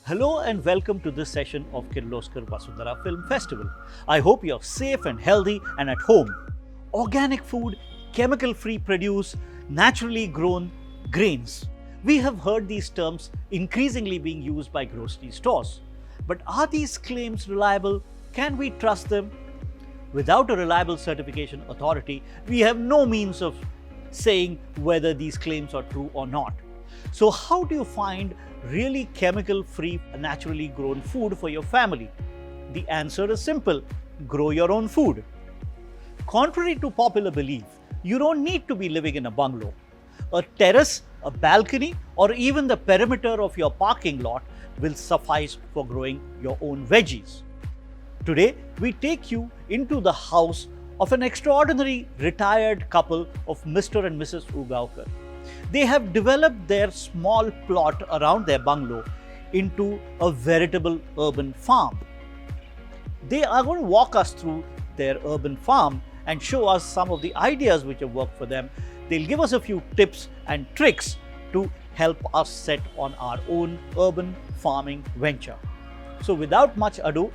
Hello and welcome to this session of Kirloskar Vasundhara Film Festival. I hope you're safe and healthy and at home. Organic food, chemical-free produce, naturally grown grains. We have heard these terms increasingly being used by grocery stores. But are these claims reliable? Can we trust them? Without a reliable certification authority, we have no means of saying whether these claims are true or not. So how do you find really chemical-free, naturally grown food for your family? The answer is simple: grow your own food. Contrary to popular belief, you don't need to be living in a bungalow. A terrace, a balcony, or even the perimeter of your parking lot will suffice for growing your own veggies. Today, we take you into the house of an extraordinary retired couple of Mr. and Mrs. Ugaonkar. They have developed their small plot around their bungalow into a veritable urban farm. They are going to walk us through their urban farm and show us some of the ideas which have worked for them. They'll give us a few tips and tricks to help us set on our own urban farming venture. So without much ado,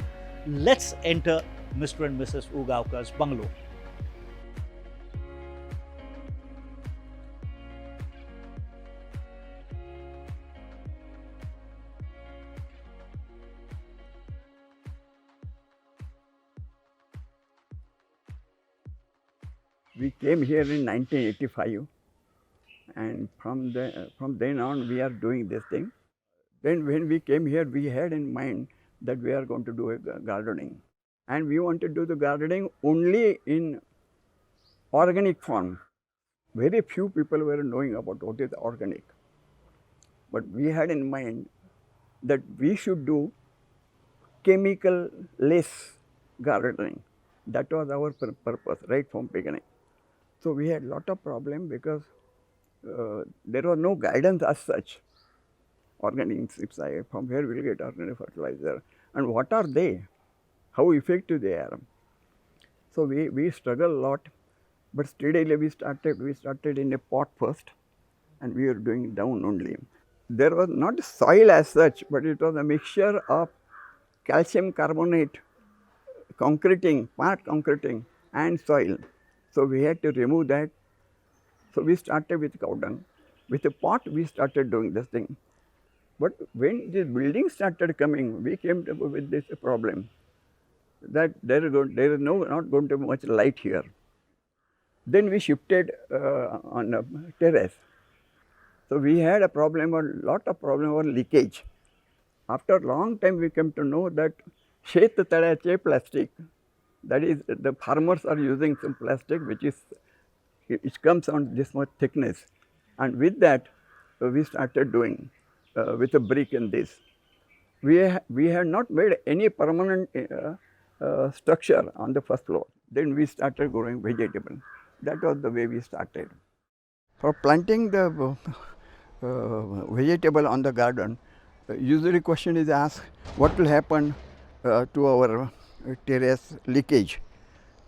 let's enter Mr. and Mrs. Ugaonkar's bungalow. We came here in 1985, and from then on we are doing this thing. Then when we came here, we had in mind that we are going to do a gardening, and we want to do the gardening only in organic form. Very few people were knowing about what is organic, but we had in mind that we should do chemical-less gardening. That was our purpose right from beginning. So we had lot of problem because there was no guidance as such. Organic insecticide, from where we will get organic fertilizer, and what are they, how effective they are. So we struggle a lot, but steadily we started in a pot first, and we were doing down only. There was not soil as such, but it was a mixture of calcium carbonate, part concreting, and soil. So we had to remove that. So we started with cow dung. With a pot, we started doing this thing. But when this building started coming, we came to with this problem that there is not going to be much light here. Then we shifted on a terrace. So we had a lot of problem on leakage. After a long time, we came to know that shet tadache plastic, that is, the farmers are using some plastic which comes on this much thickness, and with that we started doing with a brick in this. We had not made any permanent structure on the first floor. Then we started growing vegetable. That was the way we started. For planting the vegetable on the garden, usually question is asked, what will happen to our terrace leakage?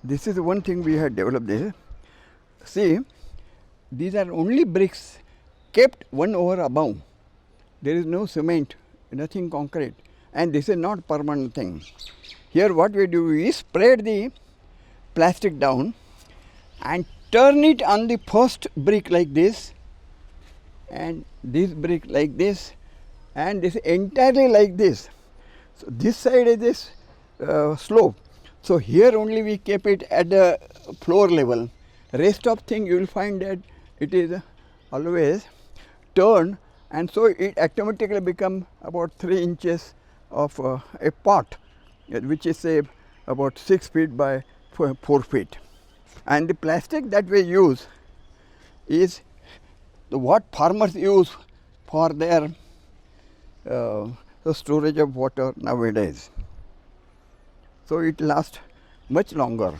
This is one thing we have developed this. See, these are only bricks kept one over above. There is no cement, nothing concrete, and this is not permanent thing. Here what we do, we spread the plastic down and turn it on the first brick like this, and this brick like this, and this entirely like this. So this side is this slope. So here only we keep it at the floor level. Rest of thing you will find that it is always turned, and so it automatically become about 3 inches of a pot, which is say about 6 feet by 4 feet. And the plastic that we use is what farmers use for their storage of water nowadays. So it lasts much longer.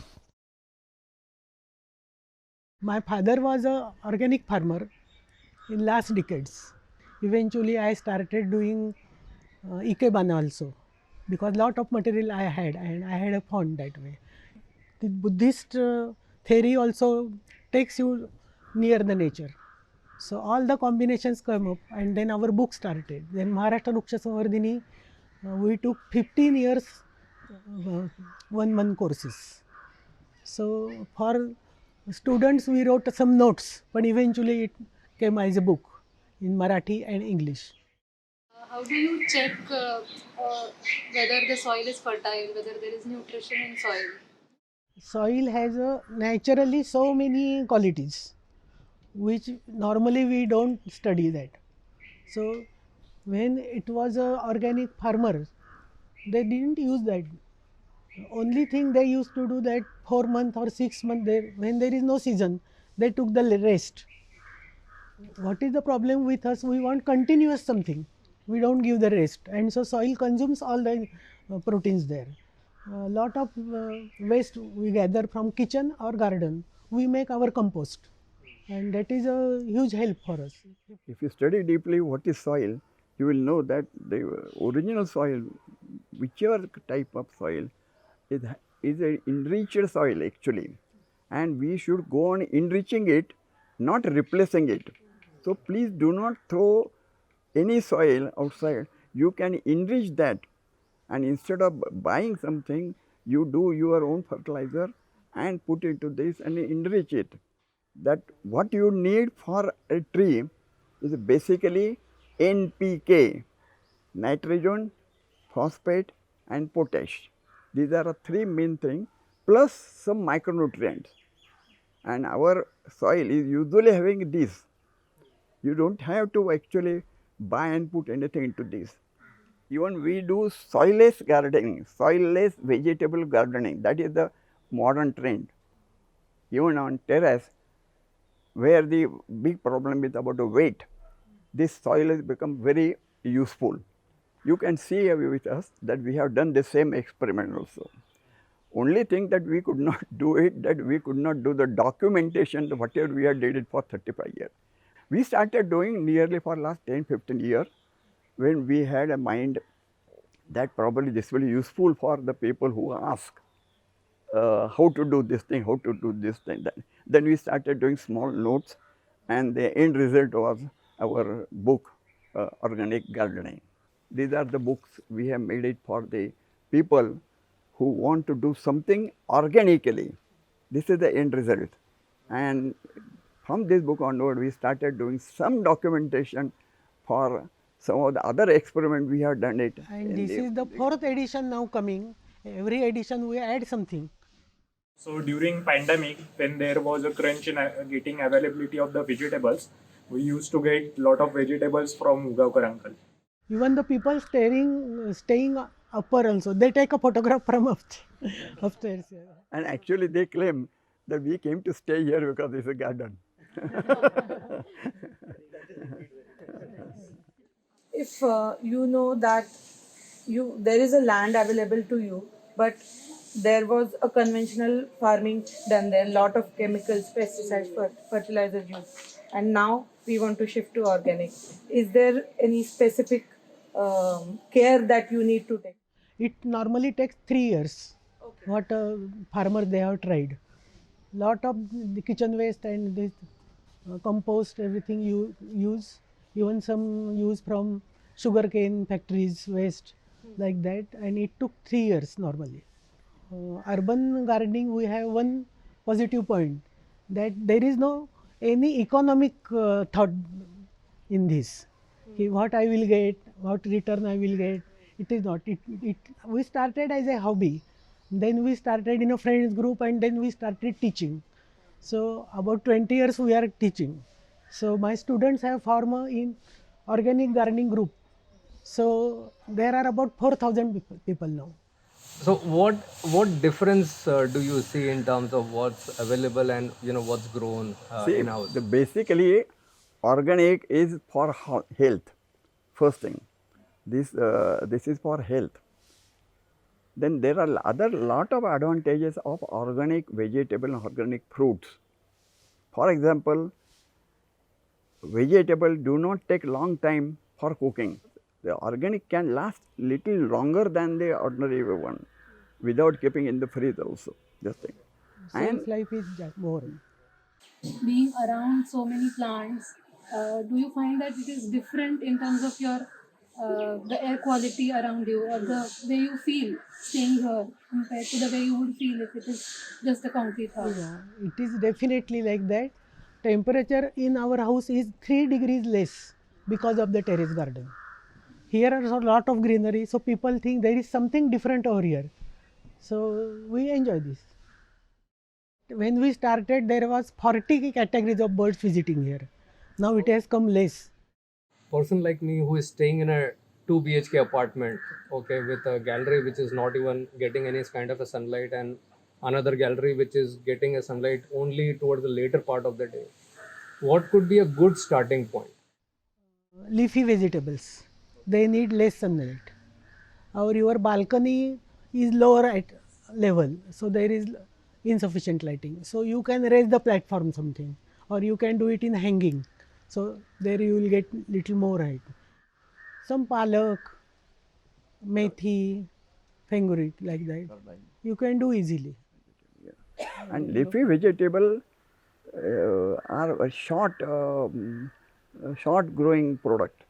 My father was an organic farmer in last decades. Eventually I started doing ikebana also, because lot of material I had and I had a fund that way. The Buddhist theory also takes you near the nature. So all the combinations come up, and then our book started. Then Maharashtra Ruksha Samvardhini, we took 15 years, 1 month courses. So for students we wrote some notes, but eventually it came as a book in Marathi and English. How do you check whether the soil is fertile, whether there is nutrition in soil? Soil has naturally so many qualities which normally we don't study that. So when it was a organic farmer, they didn't use that. Only thing they used to do that 4 month or 6 month there, when there is no season, they took the rest. What is the problem with us? We want continuous something. We don't give the rest, and so soil consumes all the proteins there. A lot of waste we gather from kitchen or garden. We make our compost, and that is a huge help for us. If you study deeply what is soil, you will know that the original soil, whichever type of soil, is an enriched soil actually. And we should go on enriching it, not replacing it. So please do not throw any soil outside. You can enrich that, and instead of buying something, you do your own fertilizer and put into this and enrich it. That what you need for a tree is basically NPK, nitrogen, phosphate and potash. These are the three main things, plus some micronutrients. And our soil is usually having this. You don't have to actually buy and put anything into this. Even we do soilless gardening, soilless vegetable gardening. That is the modern trend. Even on terrace, where the big problem is about the weight, this soil has become very useful. You can see with us that we have done the same experiment also. Only thing that we could not do it, that we could not do the documentation, whatever we had did it for 35 years. We started doing nearly for last 10, 15 years when we had a mind that probably this will be useful for the people who ask how to do this thing, how to do this thing. Then we started doing small notes, and the end result was our book, Organic Gardening. These are the books we have made it for the people who want to do something organically. This is the end result. And from this book onward, we started doing some documentation for some of the other experiments we have done it. And this is the 4th edition now coming. Every edition we add something. So during pandemic, when there was a crunch in getting availability of the vegetables, we used to get lot of vegetables from Ugaonkar uncle. Even the people staying upper also, they take a photograph from upstairs. And actually they claim that we came to stay here because it's a garden. If you know that there is a land available to you, but there was a conventional farming done there, lot of chemicals, pesticides, fertilizers used, and now we want to shift to organic. Is there any specific care that you need to take? It normally takes 3 years. Okay. What farmers they have tried. Lot of the kitchen waste and this compost, everything you use. Even some use from sugarcane factories waste, like that, and it took 3 years normally. Urban gardening, we have one positive point, that there is no any economic thought in this. What I will get, what return I will get. It is not. We started as a hobby. Then we started in a friends group, and then we started teaching. So about 20 years we are teaching. So my students have formed in organic gardening group. So there are about 4,000 people now. So what difference do you see in terms of what's available and what's grown in house? Basically, organic is for health. First thing, this is for health. Then there are other lot of advantages of organic vegetable and organic fruits. For example, vegetable do not take long time for cooking. The organic can last little longer than the ordinary one, without keeping in the fridge also. This thing. Shelf life is more. Being around so many plants, do you find that it is different in terms of your the air quality around you or the way you feel staying here compared to the way you would feel if it is just a concrete house? Yeah, it is definitely like that. Temperature in our house is 3 degrees less because of the terrace garden. Here are a lot of greenery, so people think there is something different over here. So we enjoy this. When we started, there was 40 categories of birds visiting here. Now it has come less. Person like me who is staying in a 2 BHK apartment, okay, with a gallery which is not even getting any kind of a sunlight, and another gallery which is getting a sunlight only towards the later part of the day. What could be a good starting point? Leafy vegetables, they need less sunlight. Or your balcony is lower at level, so there is insufficient lighting. So you can raise the platform something, or you can do it in hanging. So there you will get little more height. Some palak, methi, fenugreek like that, you can do easily. And leafy vegetable are a short growing product.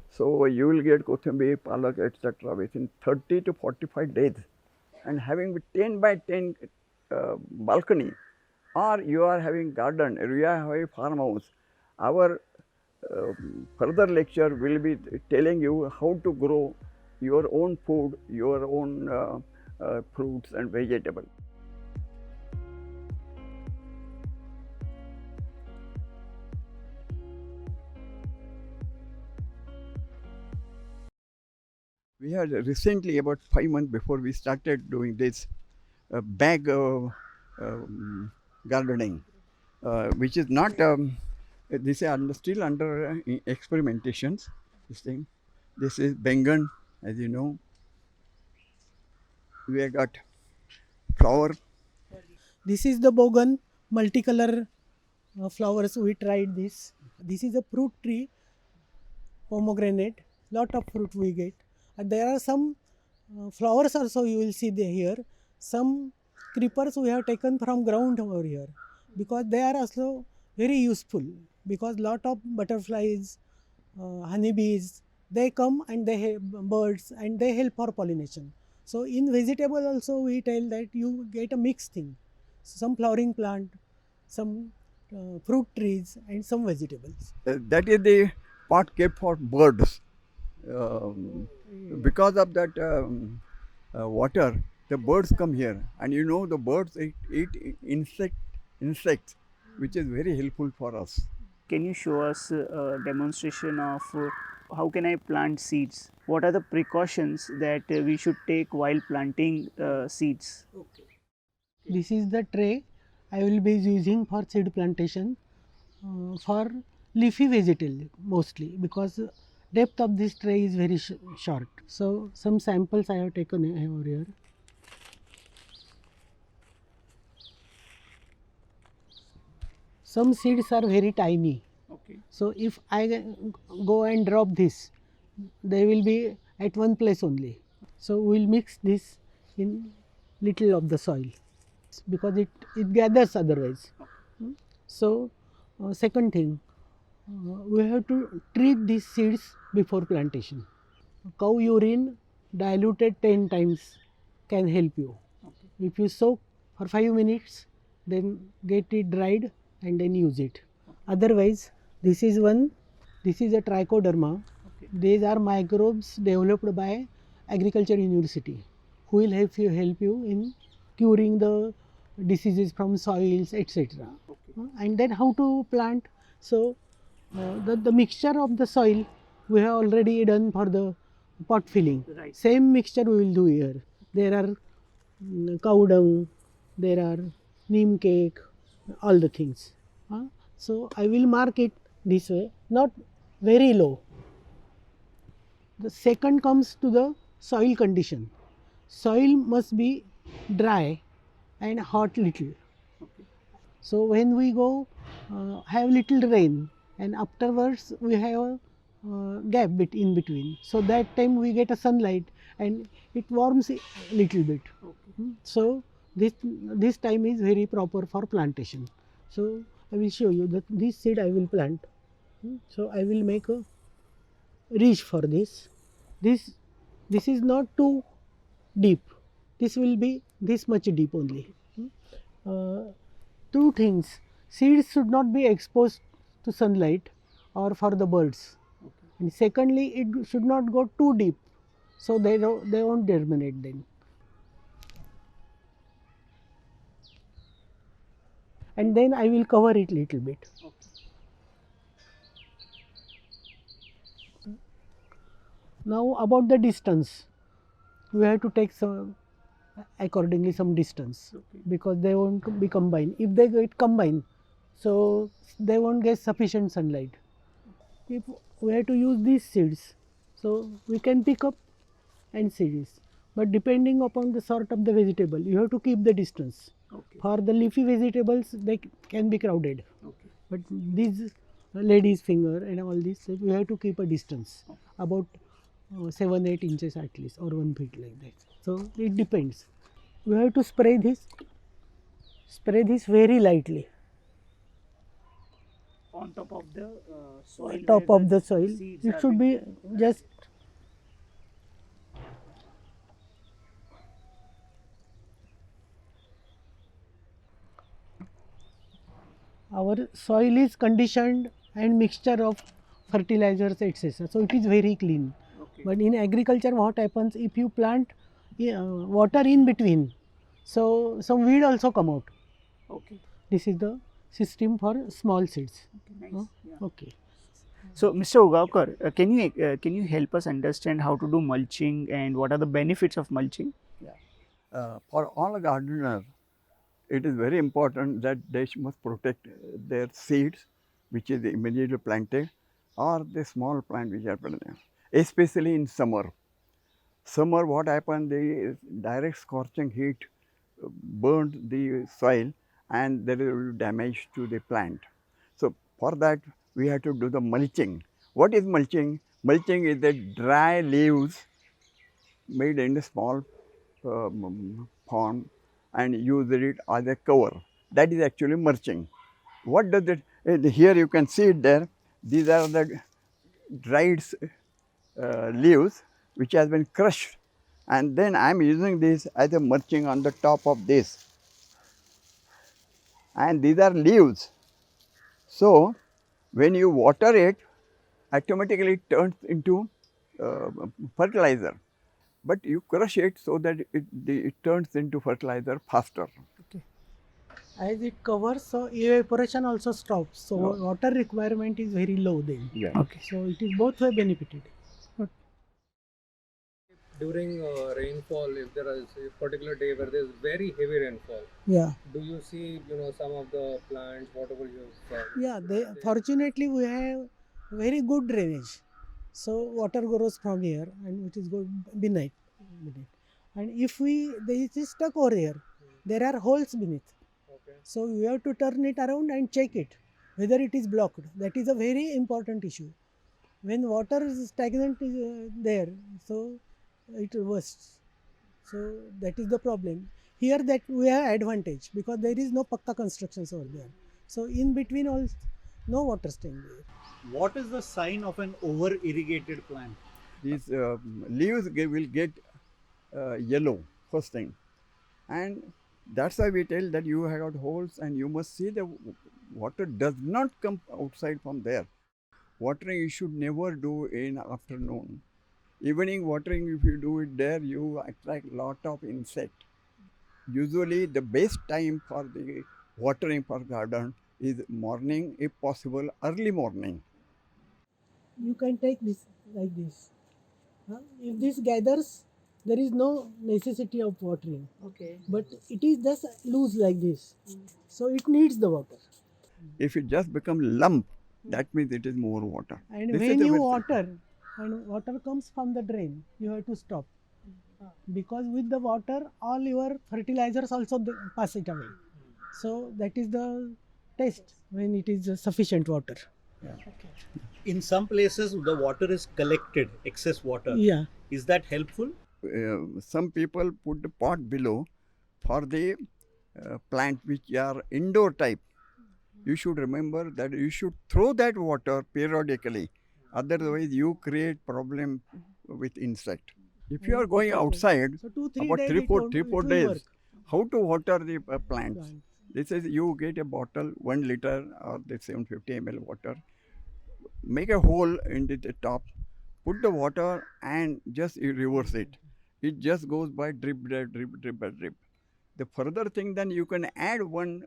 So you will get kothambir, palak, etc. within 30 to 45 days. And having with 10 by 10 balcony, or you are having garden, or you are having farmhouse, our further lecture will be telling you how to grow your own food, your own fruits and vegetables. We had recently, about 5 months before we started doing this, bag gardening, which is not, this is still under experimentations, this thing. This is Bengal, as you know. We have got flower. This is the bogan, multicolor flowers. We tried this. This is a fruit tree, pomegranate. Lot of fruit we get. And there are some flowers also you will see there here. Some creepers we have taken from ground over here because they are also very useful because lot of butterflies, honeybees, they come and they birds and they help for pollination. So in vegetable also we tell that you get a mixed thing, some flowering plant, some fruit trees and some vegetables. That is the pot kept for birds. Because of that water, the birds come here, and you know the birds eat insects, which is very helpful for us. Can you show us a demonstration of how can I plant seeds? What are the precautions that we should take while planting seeds? This is the tray I will be using for seed plantation for leafy vegetable mostly because depth of this tray is very short. So some samples I have taken over here. Some seeds are very tiny. Okay. So if I go and drop this, they will be at one place only. So we will mix this in little of the soil because it gathers otherwise. So second thing, we have to treat these seeds before plantation. Cow urine diluted 10 times can help you. Okay. If you soak for 5 minutes, then get it dried and then use it. Otherwise, this is a trichoderma. Okay. These are microbes developed by agriculture university who will help you in curing the diseases from soils, etc. Okay. And then how to plant. So the mixture of the soil we have already done for the pot filling. Right. Same mixture we will do here. There are cow dung, there are neem cake, all the things. So I will mark it this way, not very low. The second comes to the soil condition. Soil must be dry and hot little. Okay. So when we go have little rain and afterwards we have a gap bit in between. So that time we get a sunlight and it warms a little bit. Okay. So this time is very proper for plantation. So I will show you that this seed I will plant. So I will make a reach for this. This this is not too deep. This will be this much deep only. Two things: seeds should not be exposed to sunlight or for the birds. And secondly, it should not go too deep, so they won't germinate then. And then I will cover it little bit. Now about the distance, we have to take some accordingly some distance because they won't be combined. If they get combined, so they won't get sufficient sunlight. If we have to use these seeds, so we can pick up and seeds. But depending upon the sort of the vegetable, you have to keep the distance. For the leafy vegetables, they can be crowded. But these lady's finger and all this, we have to keep a distance about 7-8 inches at least, or 1 feet like that. So it depends. We have to spray this very lightly On top of the soil. top where of the soil. seeds It are should being- be just our soil is conditioned and mixture of fertilizers etc. So it is very clean. But in agriculture, what happens if you plant water in between? So some weed also come out. Okay. This is the system for small seeds. Nice. Yeah. Okay. So, Mr. Ugaonkar, can you help us understand how to do mulching and what are the benefits of mulching? For all gardeners, it is very important that they must protect their seeds, which is immediately planted, or the small plant which are planted, especially in summer. Summer, what happens, the direct scorching heat burns the soil and there will be damage to the plant. So, for that, we have to do the mulching. What is mulching? Mulching is the dry leaves made in a small form and use it as a cover. That is actually mulching. What does it? Here you can see it there. These are the dried leaves which has been crushed, and then I am using this as a mulching on the top of this. And these are leaves. So when you water it, automatically it turns into fertilizer. But you crush it so that it turns into fertilizer faster. As it covers, so evaporation also stops. So water requirement is very low then. Yeah. Okay. So it is both way benefited. During rainfall, if there is a particular day where there is very heavy rainfall, Yeah. do you see some of the plants, whatever you've Yeah, fortunately we have very good drainage. So water goes from here and which is good beneath. And if it is stuck over here, there are holes beneath. Okay. So we have to turn it around and check it whether it is blocked. That is a very important issue. When water is stagnant there, so it worsts. So that is the problem. Here that we have advantage because there is no pakka constructions over there. So in between all, no water staying there. What is the sign of an over irrigated plant? These leaves will get yellow first thing, and that's why we tell that you have got holes and you must see the water does not come outside from there. Watering you should never do in afternoon. Evening watering, if you do it there, you attract lot of insect. Usually the best time for the watering for garden is morning, if possible early morning. You can take this like this. If this gathers, there is no necessity of watering. Okay. But it is just loose like this. So it needs the water. If it just become lump, that means it is more water. And This is when the you best water, and water comes from the drain, you have to stop. Because with the water, all your fertilizers also pass it away. So that is the test when it is sufficient water. In some places, the water is collected, excess water. Yeah. Is that helpful? Some people put the pot below for the plant which are indoor type. you should remember that you should throw that water periodically. Otherwise, you create problem with insect. If you are going outside, So 2-3 about days three, it four, won't, three, it 4 will days, work. how to water the plants? Plant. This is you get a bottle, 1 liter or the 750 ml water, make a hole in the top, put the water and just you reverse it. It just goes by drip, drip, drip, drip, by drip. The further thing, then you can add one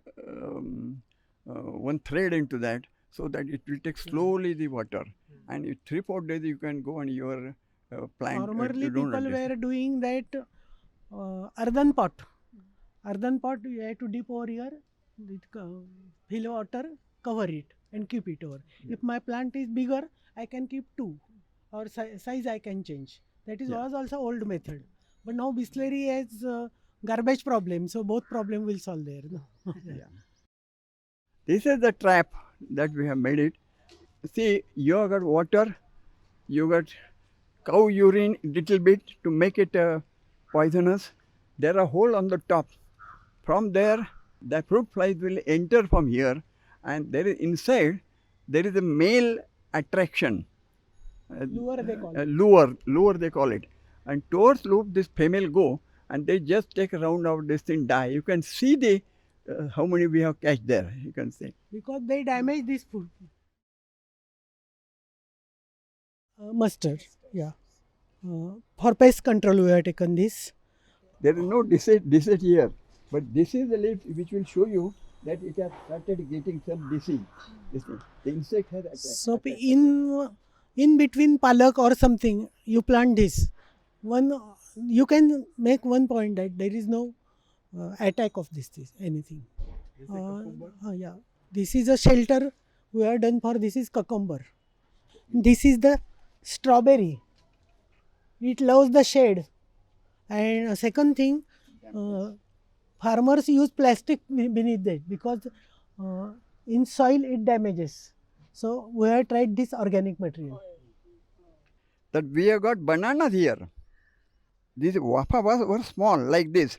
thread into that so that it will take slowly the water. And in 3-4 days you can go and your plant. Formerly you don't people adjust. were doing that earthen pot. Earthen pot you have to dip over here, fill water, cover it and keep it over. If my plant is bigger, I can keep 2 or size I can change. That is was also old method. But now Bisleri has garbage problem, so both problem will solve there. No? This is the trap that we have made it. See, you have got water, you got cow urine little bit to make it poisonous. There are hole on the top. From there, the fruit flies will enter from here, and there is inside there is a male attraction. Lure they call it. Lure they call it. And towards loop this female go, and they just take a round of this thing die. You can see the how many we have catch there. You can see. Because they damage this food. Mustard, yeah. For pest control we have taken this. There is no disease here, but this is the leaf which will show you that it has started getting some disease. The insect has attacked. So in between palak or something, you plant this. You can make one point that there is no attack of this anything. Yeah, this is a shelter we have done for this is cucumber. This is the strawberry. It loves the shade. And second thing, farmers use plastic beneath that because in soil it damages. So we have tried this organic material. That we have got bananas here. These wafa were small like this.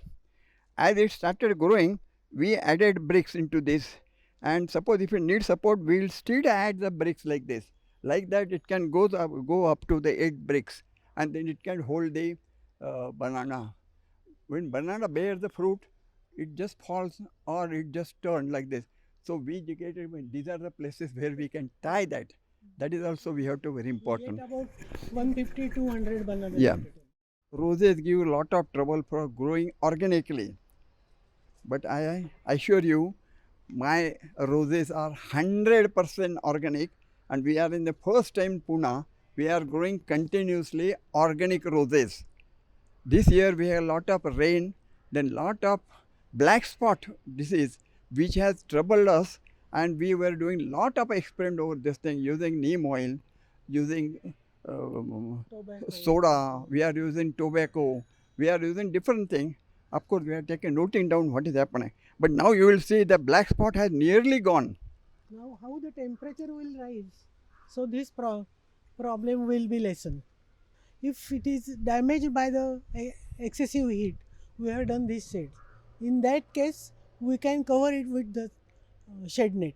As it started growing, we added bricks into this. And suppose if it needs support, we will still add the bricks like this. Like that, it can go up to the 8 bricks, and then it can hold the banana. When banana bears the fruit, it just falls or it just turns like this. So we indicated these are the places where we can tie that. That is also we have to very important. We get about 150-200 bananas. Yeah. Roses give a lot of trouble for growing organically. But I assure you, my roses are 100% organic, and we are in the first time in Pune, we are growing continuously organic roses. This year we have a lot of rain, then lot of black spot disease which has troubled us, and we were doing lot of experiment over this thing using neem oil, using soda, we are using tobacco, we are using different things. Of course, we are noting down what is happening. But now you will see the black spot has nearly gone. Now how the temperature will rise, so this problem will be lessened. If it is damaged by the excessive heat, we have done this shade. In that case, we can cover it with the shade net.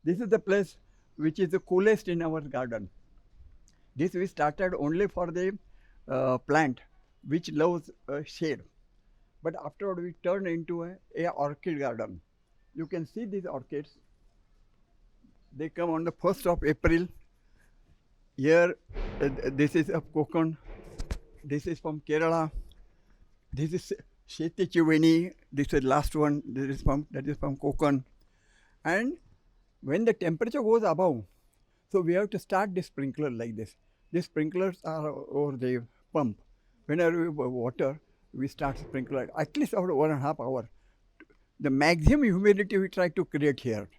This is the place which is the coolest in our garden. This we started only for the plant which loves shade. But afterward we turned into a orchid garden. You can see these orchids. They come on the 1st of April. Here, this is of Konkan. This is from Kerala. This is Sheti Chiveni. This is the last one. That is from Konkan. And when the temperature goes above, so we have to start the sprinkler like this. These sprinklers are over the pump. Whenever we water, we start sprinkler at least over 1.5 hours. The maximum humidity we try to create here.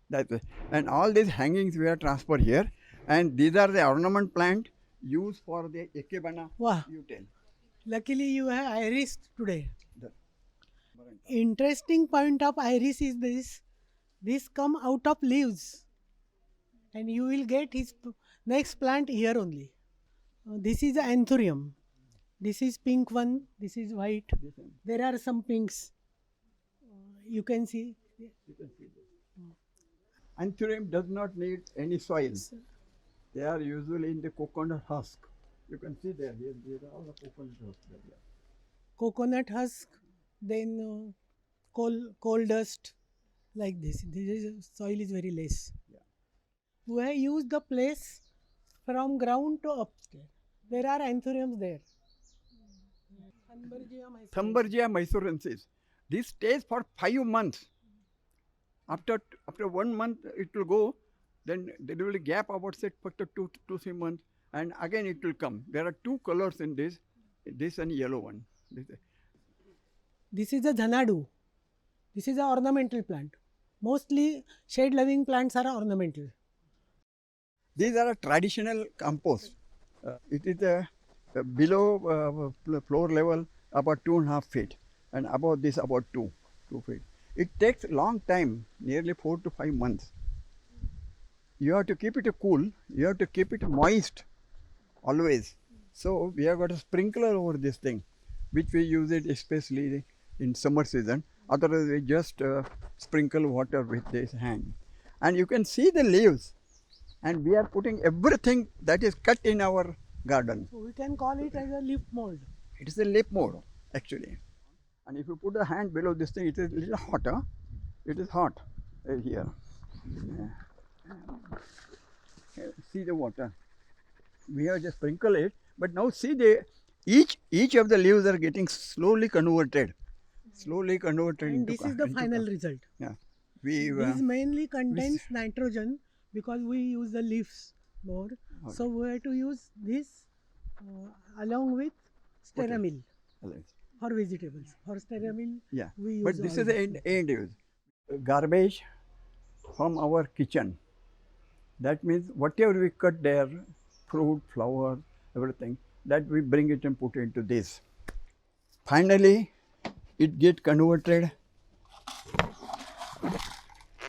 That's it. And all these hangings we have transferred here. And these are the ornament plant used for the ikebana Wow. utensil. Luckily you have iris today. Interesting point of iris is this come out of leaves, and you will get his next plant here only. This is anthurium. This is pink one, this is white. There are some pinks. You can see. Anthurium does not need any soil. They are usually in the coconut husk. You can see there, these are all the coconut husk. Coconut husk, then coal dust, like this. Soil is very less. Yeah. We have used the place from ground to upstairs. There are anthuriums there. Thunbergia mysorensis. This stays for 5 months. After 1 month it will go, then there will be a gap about say for 2-3 months, and again it will come. There are 2 colors in this and yellow one. This is a Dhanadu. This is an ornamental plant. Mostly shade loving plants are ornamental. These are a traditional compost. It is below floor level about 2.5 feet, and above this about 2 feet. It takes a long time, nearly 4 to 5 months. You have to keep it cool, you have to keep it moist always. So we have got a sprinkler over this thing, which we use it especially in summer season. Otherwise we just sprinkle water with this hand. And you can see the leaves, and we are putting everything that is cut in our garden. So we can call it as a leaf mold. It is a leaf mold actually. And if you put a hand below this thing, it is a little hotter. It is hot here. See the water. We have just sprinkled it, but now see each of the leaves are getting slowly converted. And this is the final result. Yeah. This mainly contains nitrogen because we use the leaves more. Okay. So we have to use this along with stearamyl for vegetables. For stearamyl, Yeah. we use But this all is the this. end use. Garbage from our kitchen. That means whatever we cut there, fruit, flower, everything, that we bring it and put into this. Finally, it gets converted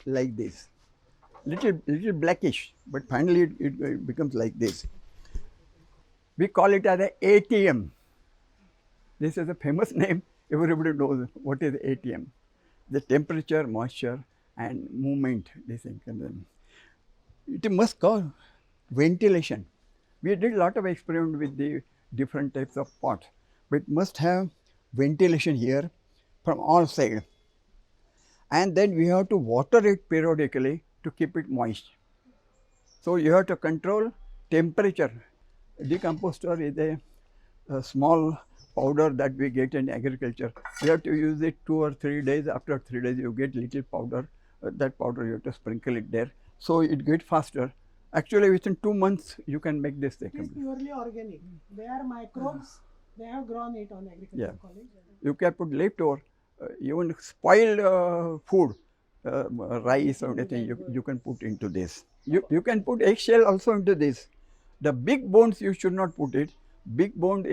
like this. Little blackish, but finally it becomes like this. We call it as an ATM. This is a famous name. Everybody knows what is ATM. The temperature, moisture, and movement. This thing. It must cause ventilation. We did a lot of experiment with the different types of pots, but it must have ventilation here from all sides. And then we have to water it periodically to keep it moist. So you have to control temperature. Decomposter is a small powder that we get in agriculture. We have to use it 2 or 3 days. After 3 days, you get little powder. That powder you have to sprinkle it there, so it gets faster. Actually, within 2 months, you can make this thing. It is purely organic. They are microbes. They have grown it on agriculture college. You can put leftover, even spoiled food, rice or anything, you can put into this. You can put eggshell also into this. The big bones you should not put it. Big bone,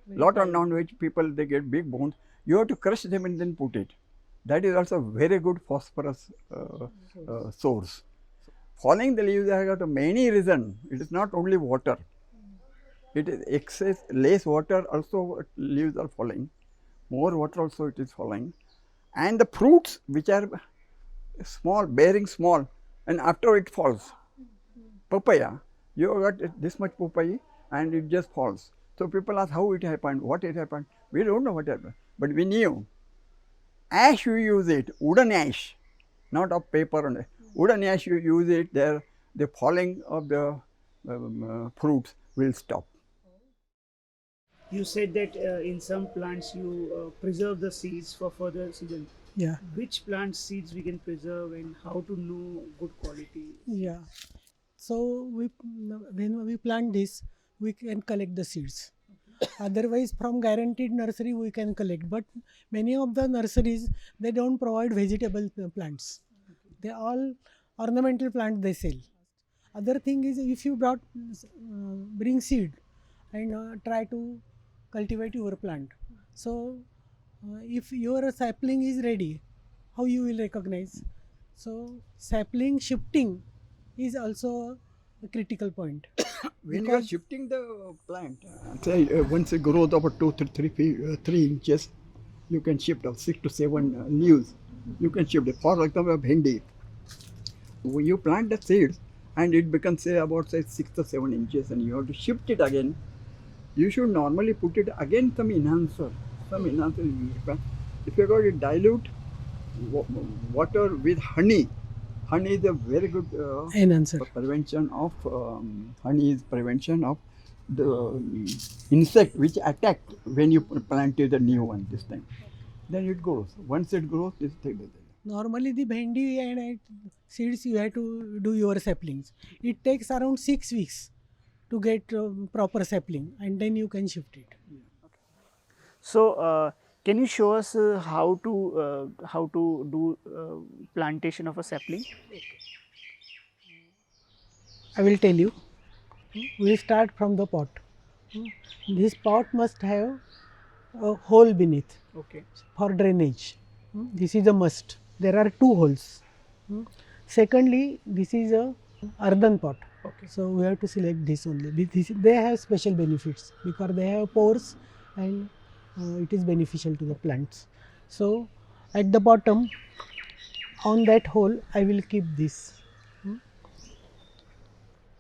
lot of non-veg people, they get big bones. You have to crush them and then put it. That is also very good phosphorus source. Falling the leaves have got many reasons. It is not only water. It is excess, less water also leaves are falling. More water also it is falling. And the fruits which are small, bearing small, and after it falls. Papaya, you have got this much papaya and it just falls. So people ask how it happened, what it happened. We don't know what happened, but we knew. Ash you use it, wooden ash, not of paper. Wooden ash you use it there, the falling of the fruits will stop. You said that in some plants you preserve the seeds for further season. Yeah. Which plant seeds we can preserve and how to know good quality? Yeah. So when we plant this, we can collect the seeds. Otherwise, from guaranteed nursery we can collect. But many of the nurseries, they don't provide vegetable plants. They all ornamental plants they sell. Other thing is, if you bring seed and try to cultivate your plant. So if your sapling is ready, how you will recognize? So sapling shifting is also a critical point. When you are shifting the plant, say once it grows about 2 to 3 inches, you can shift of 6 to 7 leaves. You can shift it. For example, bhendi. you plant the seeds and it becomes say about say 6 or 7 inches and you have to shift it again. You should normally put it again some enhancer. Some enhancer. If you got to dilute water with honey, honey is a very good Enhancer. prevention of honey is prevention of the insect which attack when you plant the new one this time. Then it grows. Once it grows, this thing. Normally the bhendi and seeds you have to do your saplings. It takes around 6 weeks to get proper sapling and then you can shift it. So, can you show us how to do plantation of a sapling? I will tell you. We will start from the pot. This pot must have a hole beneath Okay. for drainage. This is a must. There are 2 holes. Secondly, this is a earthen pot. Okay. So we have to select this only. They have special benefits because they have pores and it is beneficial to the plants. So at the bottom, on that hole, I will keep this.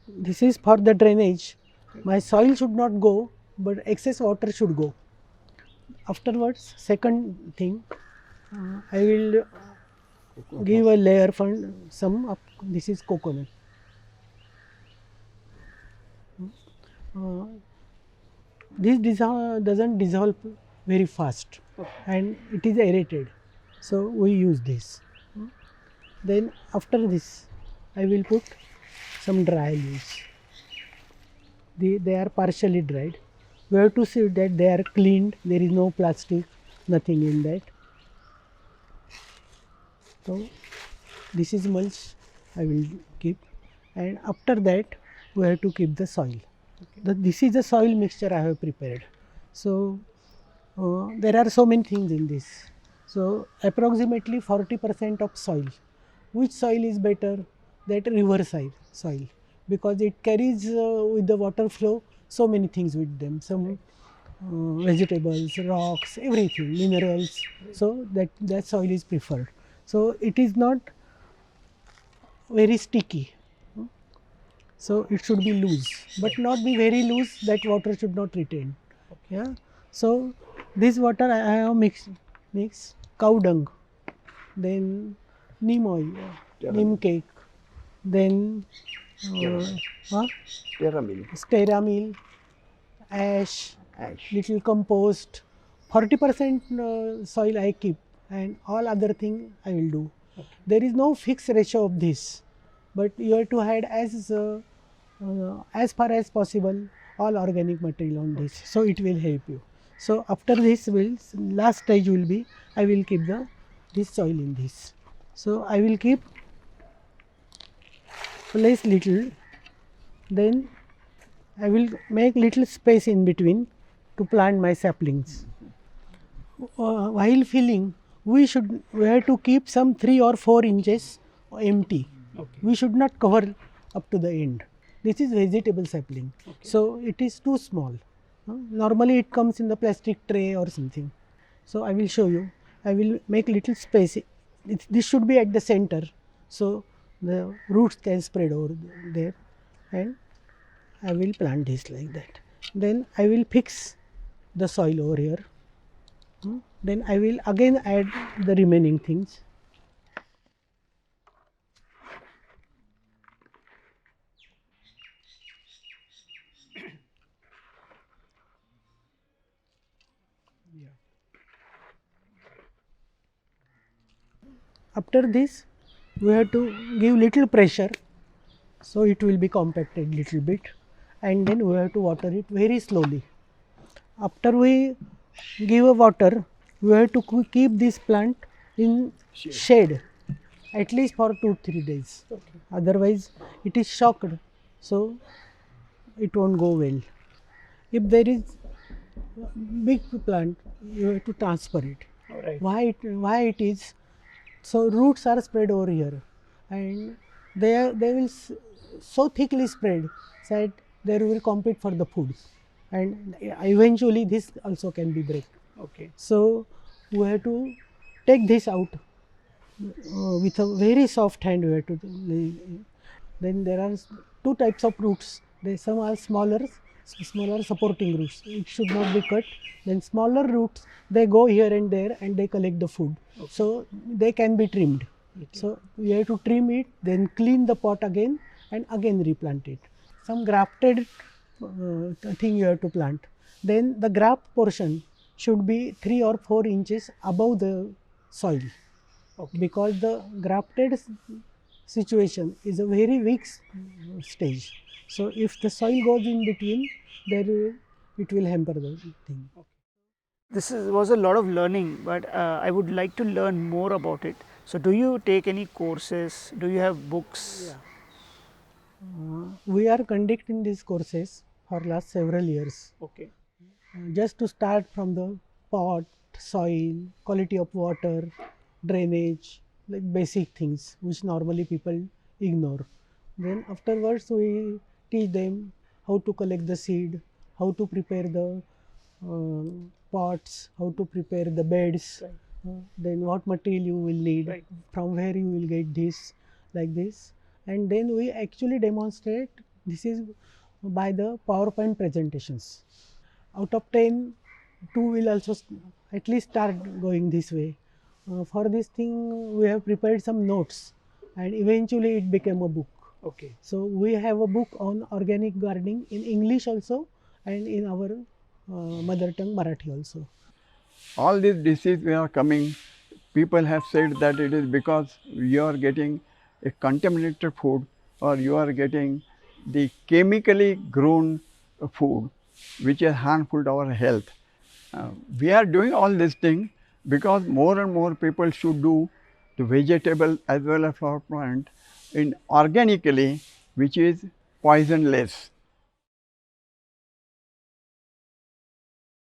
This is for the drainage. My soil should not go, but excess water should go. Afterwards, second thing, I will give a layer for some of this is coconut. This doesn't dissolve very fast and it is aerated. So we use this. Then after this, I will put some dry leaves. They are partially dried. We have to see that they are cleaned. There is no plastic, nothing in that. So this is mulch I will keep, and after that we have to keep the soil. This is the soil mixture I have prepared. So there are so many things in this. So approximately 40% of soil. Which soil is better? That river side soil, because it carries with the water flow so many things with them. Some vegetables, rocks, everything, minerals. So that soil is preferred. So it is not very sticky. So it should be loose, but not be very loose that water should not retain. Yeah. So this water I have mix cow dung, then neem oil, neem cake, then stearamil, ash, little compost. 40% soil I keep, and all other thing I will do. There is no fixed ratio of this, but you have to add as far as possible all organic material on this, so it will help you. So after this, last stage will be I will keep this soil in this. So I will keep place little, then I will make little space in between to plant my saplings. While filling, we have to keep some 3 or 4 inches empty. Okay. We should not cover up to the end. This is vegetable sapling, so it is too small. Normally it comes in the plastic tray or something. So I will show you. I will make little space. This should be at the center, so the roots can spread over there, and I will plant this like that. Then I will fix the soil over here. Then I will again add the remaining things. After this, we have to give little pressure, so it will be compacted little bit, and then we have to water it very slowly. After we give a water, we have to keep this plant in shade at least for 2-3 days. Otherwise it is shocked, so it won't go well. If there is big plant, you have to transfer it. Alright. Why it is? So roots are spread over here, and they will so thickly spread that they will compete for the food, and eventually this also can be break. Okay. So we have to take this out with a very soft hand we have to then there are two types of roots. Some are smaller supporting roots. It should not be cut. Then smaller roots, they go here and there and they collect the food. Okay. So they can be trimmed. Okay. So we have to trim it, then clean the pot again and again replant it. Some grafted thing you have to plant. Then the graft portion should be 3 or 4 inches above the soil. Okay. Because the grafted situation is a very weak stage. So if the soil goes in between, it will hamper the thing. This was a lot of learning, but I would like to learn more about it. So, do you take any courses? Do you have books? Yeah. We are conducting these courses for last several years. Okay. Just to start from the pot, soil, quality of water, drainage, like basic things which normally people ignore. Then afterwards we teach them how to collect the seed, how to prepare the pots, how to prepare the beds, right. Then what material you will need, right. From where you will get this, like this. And then we actually demonstrate this is by the PowerPoint presentations. Out of 10, 2 will also at least start going this way. For this thing, we have prepared some notes and eventually it became a book. Okay. So we have a book on organic gardening in English also and in our mother tongue Marathi also. All these diseases are coming. People have said that it is because you are getting a contaminated food or you are getting the chemically grown food which is harmful to our health. We are doing all these things because more and more people should do the vegetable as well as flower plant in organically, which is poisonless.